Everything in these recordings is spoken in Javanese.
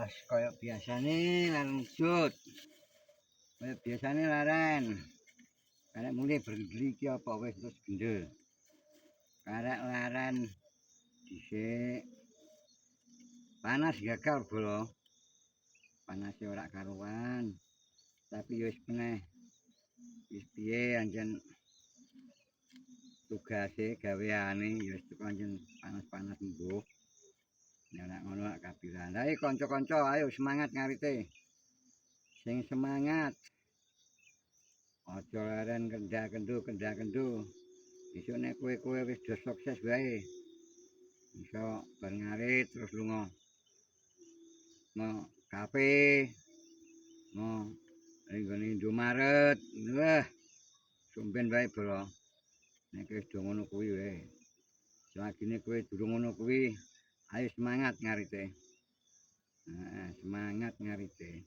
Wah, kaya biasane laren wujud. Kaya biasane laren. Karek mulai bergendli iki apa wis terus gendel. Karek laren dhisik. Panas gagal bolo. Panasé ora karuan. Tapi ya wis meneh. Wis piye anjen tugase gaweane ya wis anjen panas-panas mbuh. Nek ngono lak kabilan. Ayo kanca-kanca, ayo semangat ngarite. Sing semangat. Aja leren kendak-kendu. Besok nek kowe wis do sukses wae. Iso bar ngarit terus lunga. Mau kafe, mau nggone Indomaret. Wah, sumben wae bro. Nek wis do ngono kuwi wae. Selagine kowe durung ngono kuwi, ayo semangat ngarite. Semangat ngarite.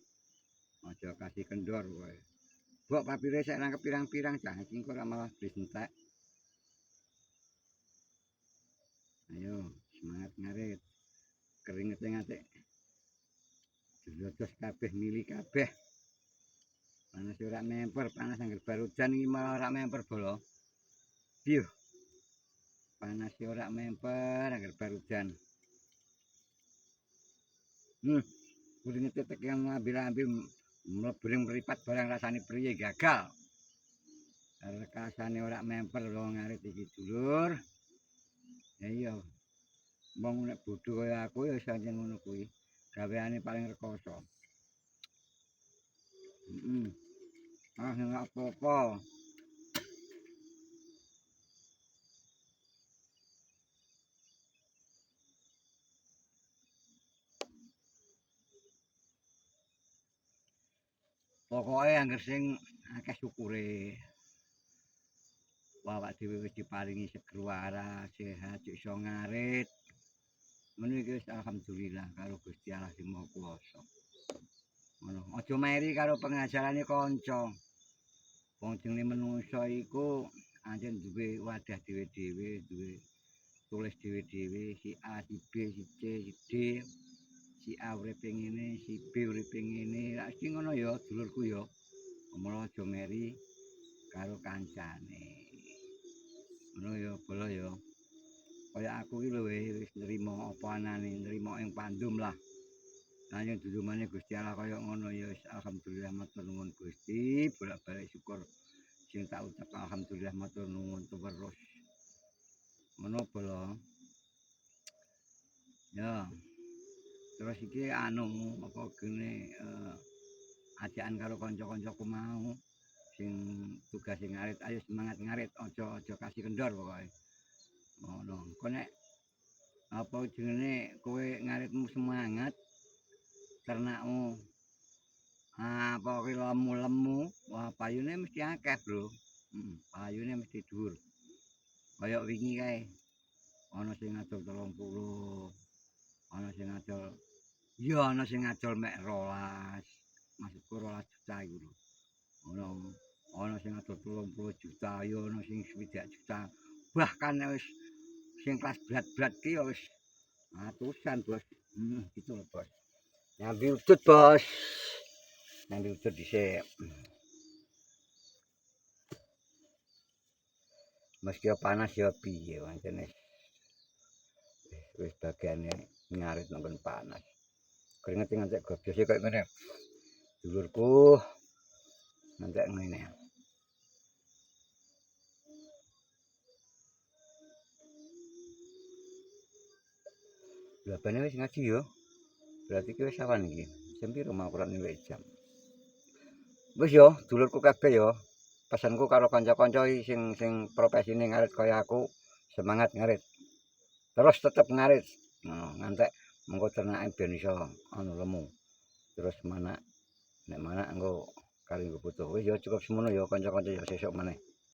Aja kasih kendor kowe. Mbok papire sik nang pirang-pirang cah iki kok ora malah blis entek. Ayo semangat ngarit. Keringete ngatik. Jodos kabeh mili kabeh. Panas ora memper, panas angger barudan iki malah ora memper bolo. Piye? Panas ora memper angger barudan. Kuring tetek yang ngambil-ambil mlebring mripat barang rasane priye gagal. Rekasane ora memper lho ngarit iki dulur. Ya iya. Wong nek bodho kaya aku ya iso ngono kuwi. Gaweane paling rekoso. Enggak apa-apa. Pokoke angger sing akeh syukure. Awak dhewe wis diparingi seger waras, sehat, iso ngarit. Ngono iki wis alhamdulillah karo Gusti Allah Sing Maha Kuwasa. Ngono, aja meri karo pengajarane kanca. Wong jenenge manungsa iku anjen duwe wadah dhewe-dhewe, duwe tulis dhewe-dhewe, si A, si B, si C, si D. Si A uripe ngene, si B uripe ngene. Lah iki ngono ya dulurku ya. Mula aja meri karo kancane. Ngono ya bolo ya. Kaya aku iki lho wis nrimo apa anane, nrimo ing pandum lah. Lah yen dudumane Gusti Allah kaya ngono ya wis alhamdulillah matur nuwun Gusti, bolak-balik syukur sing tak ucap alhamdulillah matur nuwun terus. Ngono bolo. Ya. Terus iki anu apa gene ajakan karo kanca-kancaku mau sing tugas sing ngarit ayo semangat ngarit aja kasih kendor pokoke. Ngono. Kok nek apa jenenge kowe ngaritmu semangat ternakmu apa ki lemu-lemu wah payune mesti akeh, Bro. Payune mesti dhuwur. Kaya wingi kae ana sing ngadol 30, ana sing ngadol ya ana sing ngadol mek 12. Maksudku 12 juta iku lho. Ono ana sing ngadol 30 juta, ya ana sing 60 juta. Bahkan wis sing kelas berat-berat ki ya wis atusan, Bos. Gitu lho, Bos. Nyambi udut, Bos. Nyambi udut dhisik. Meski panas ya piye pancen wis bagiane ngarit nang panas. Keringet ngantek gobjose kaya ngene. Dulurku ngantek ngene. Labane wis ngaji yo. Berarti ki wis awan iki. Jam piro mau Quran iki jam. Wis yo, dulurku kabeh yo. Pesanku karo kanca-kanca sing profesine ngarit kaya aku, semangat ngarit. Terus tetep ngarit. Ngantek mengko ternake ben iso anu lemu. Terus nek mana engko kali nggo butuh. Wis yo cukup semono yo kanca-kanca yo sesuk meneh.